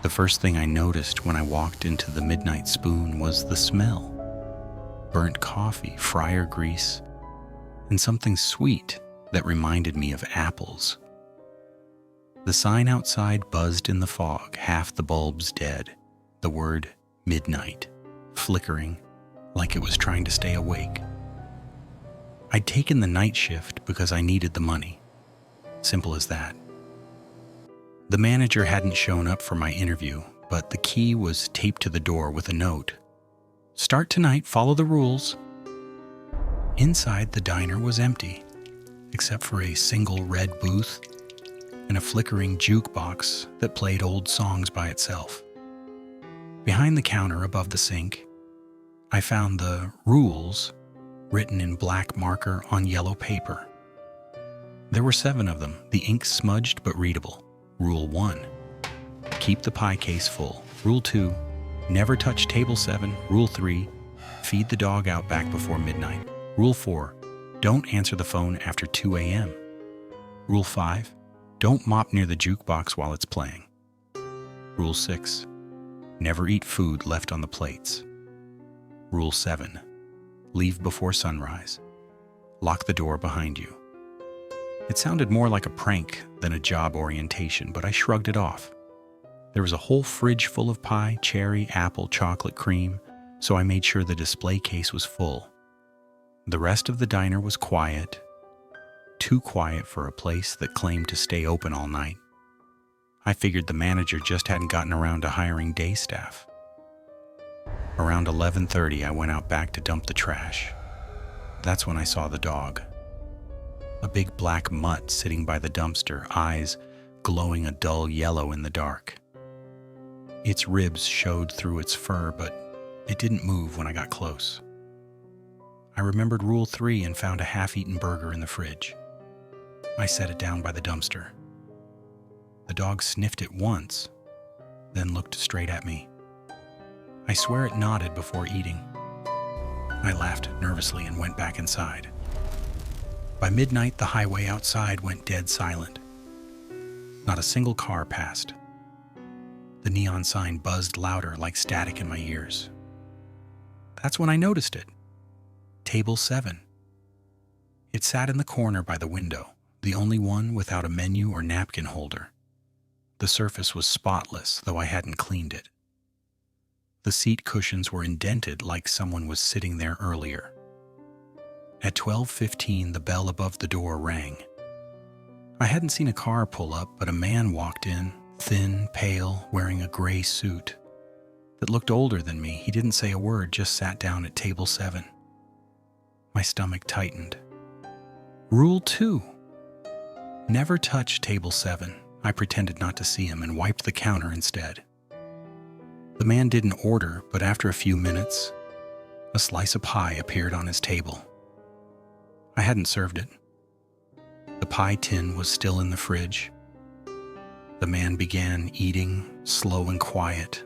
The first thing I noticed when I walked into the Midnight Spoon was the smell. Burnt coffee, fryer grease, and something sweet that reminded me of apples. The sign outside buzzed in the fog, half the bulbs dead, the word midnight flickering like it was trying to stay awake. I'd taken the night shift because I needed the money. Simple as that. The manager hadn't shown up for my interview, but the key was taped to the door with a note. "Start tonight, follow the rules." Inside, the diner was empty, except for a single red booth and a flickering jukebox that played old songs by itself. Behind the counter above the sink, I found the rules written in black marker on yellow paper. There were 7 of them, the ink smudged but readable. Rule 1, keep the pie case full. Rule 2, never touch table 7. Rule 3, feed the dog out back before midnight. Rule 4, don't answer the phone after 2 a.m. Rule 5, don't mop near the jukebox while it's playing. Rule 6, never eat food left on the plates. Rule 7, leave before sunrise. Lock the door behind you. It sounded more like a prank than a job orientation, but I shrugged it off. There was a whole fridge full of pie, cherry, apple, chocolate, cream, so I made sure the display case was full. The rest of the diner was quiet, too quiet for a place that claimed to stay open all night. I figured the manager just hadn't gotten around to hiring day staff. Around 11:30, I went out back to dump the trash. That's when I saw the dog. A big black mutt sitting by the dumpster, eyes glowing a dull yellow in the dark. Its ribs showed through its fur, but it didn't move when I got close. I remembered Rule 3 and found a half-eaten burger in the fridge. I set it down by the dumpster. The dog sniffed it once, then looked straight at me. I swear it nodded before eating. I laughed nervously and went back inside. By midnight, the highway outside went dead silent. Not a single car passed. The neon sign buzzed louder like static in my ears. That's when I noticed it. Table 7. It sat in the corner by the window, the only one without a menu or napkin holder. The surface was spotless, though I hadn't cleaned it. The seat cushions were indented like someone was sitting there earlier. At 12:15, the bell above the door rang. I hadn't seen a car pull up, but a man walked in, thin, pale, wearing a gray suit that looked older than me. He didn't say a word, just sat down at table 7. My stomach tightened. Rule 2, never touch table 7. I pretended not to see him and wiped the counter instead. The man didn't order, but after a few minutes, a slice of pie appeared on his table. I hadn't served it. The pie tin was still in the fridge. The man began eating, slow and quiet,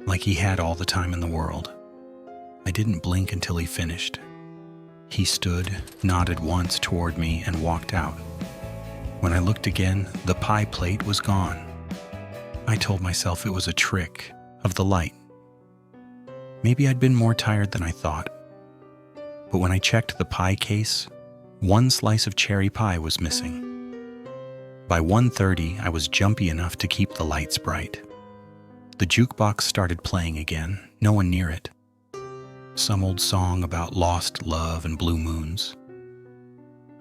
like he had all the time in the world. I didn't blink until he finished. He stood, nodded once toward me, and walked out. When I looked again, the pie plate was gone. I told myself it was a trick of the light. Maybe I'd been more tired than I thought. But when I checked the pie case, one slice of cherry pie was missing. By 1:30, I was jumpy enough to keep the lights bright. The jukebox started playing again, no one near it. Some old song about lost love and blue moons.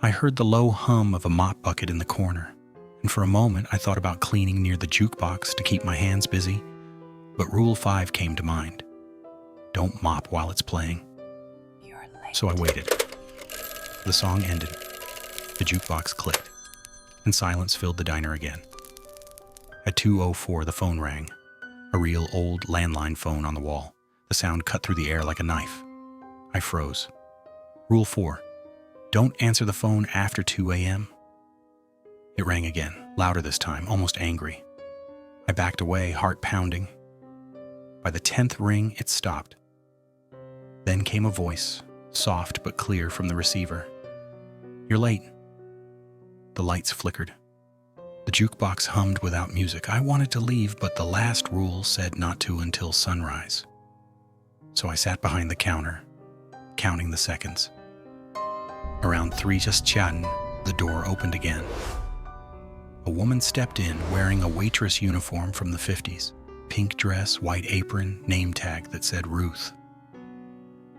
I heard the low hum of a mop bucket in the corner, and for a moment I thought about cleaning near the jukebox to keep my hands busy, but Rule 5 came to mind. Don't mop while it's playing. So I waited. The song ended. The jukebox clicked, and silence filled the diner again. At 2:04, the phone rang. A real old landline phone on the wall. The sound cut through the air like a knife. I froze. Rule 4, don't answer the phone after 2 a.m. It rang again, louder this time, almost angry. I backed away, heart pounding. By the 10th ring, it stopped. Then came a voice, soft but clear from the receiver. You're late. The lights flickered. The jukebox hummed without music. I wanted to leave, but the last rule said not to until sunrise. So I sat behind the counter, counting the seconds. Around 3, just chatting, the door opened again. A woman stepped in wearing a waitress uniform from the 50s. Pink dress, white apron, name tag that said Ruth.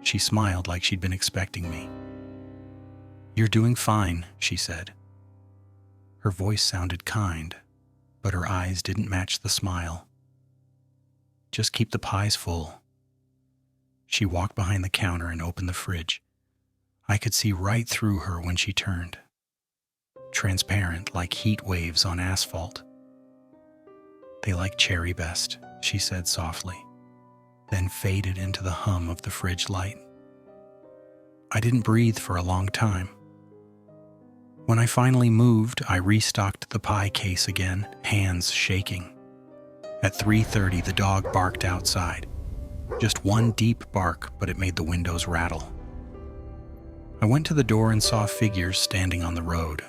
She smiled like she'd been expecting me. "You're doing fine," she said. Her voice sounded kind, but her eyes didn't match the smile. "Just keep the pies full." She walked behind the counter and opened the fridge. I could see right through her when she turned. Transparent like heat waves on asphalt. "They like cherry best," she said softly, then faded into the hum of the fridge light. I didn't breathe for a long time. When I finally moved, I restocked the pie case again, hands shaking. At 3:30, the dog barked outside. Just one deep bark, but it made the windows rattle. I went to the door and saw figures standing on the road.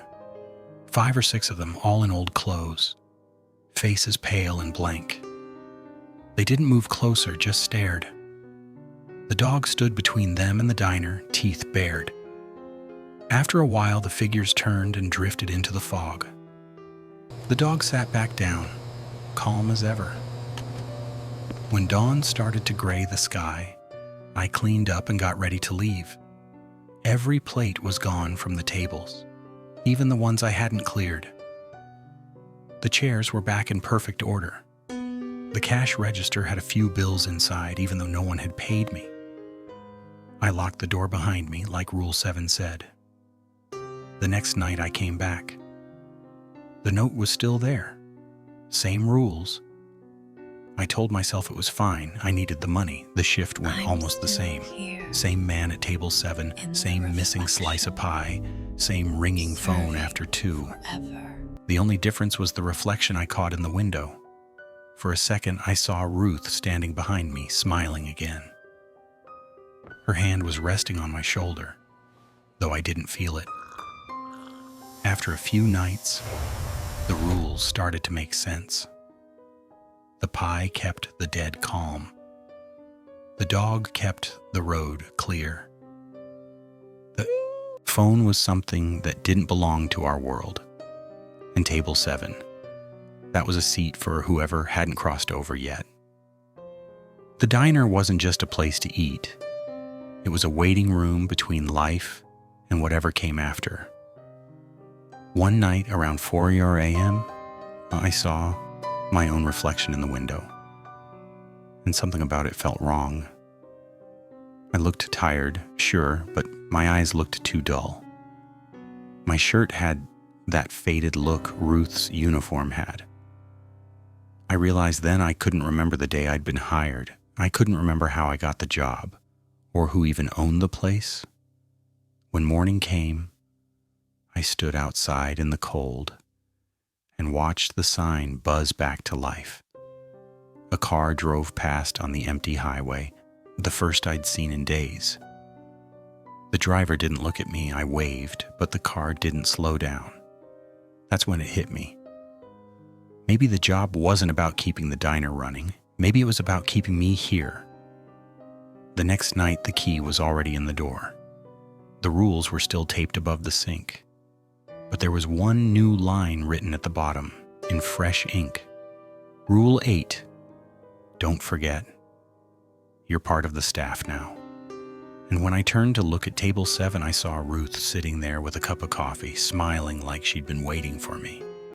5 or 6 of them, all in old clothes. Faces pale and blank. They didn't move closer, just stared. The dog stood between them and the diner, teeth bared. After a while, the figures turned and drifted into the fog. The dog sat back down, calm as ever. When dawn started to gray the sky, I cleaned up and got ready to leave. Every plate was gone from the tables, even the ones I hadn't cleared. The chairs were back in perfect order. The cash register had a few bills inside, even though no one had paid me. I locked the door behind me, like Rule 7 said. The next night I came back. The note was still there. Same rules. I told myself it was fine. I needed the money. The shift went almost the same. Same man at table 7, same missing slice of pie, same ringing phone after 2. The only difference was the reflection I caught in the window. For a second, I saw Ruth standing behind me, smiling again. Her hand was resting on my shoulder, though I didn't feel it. After a few nights, the rules started to make sense. The pie kept the dead calm. The dog kept the road clear. The phone was something that didn't belong to our world. And table 7, that was a seat for whoever hadn't crossed over yet. The diner wasn't just a place to eat. It was a waiting room between life and whatever came after. One night around 4 a.m., I saw my own reflection in the window, and something about it felt wrong. I looked tired, sure, but my eyes looked too dull. My shirt had that faded look Ruth's uniform had. I realized then I couldn't remember the day I'd been hired. I couldn't remember how I got the job, or who even owned the place. When morning came, I stood outside in the cold and watched the sign buzz back to life. A car drove past on the empty highway, the first I'd seen in days. The driver didn't look at me. I waved, but the car didn't slow down. That's when it hit me. Maybe the job wasn't about keeping the diner running. Maybe it was about keeping me here. The next night, the key was already in the door. The rules were still taped above the sink. But there was one new line written at the bottom, in fresh ink. Rule 8. Don't forget. You're part of the staff now. And when I turned to look at table 7, I saw Ruth sitting there with a cup of coffee, smiling like she'd been waiting for me.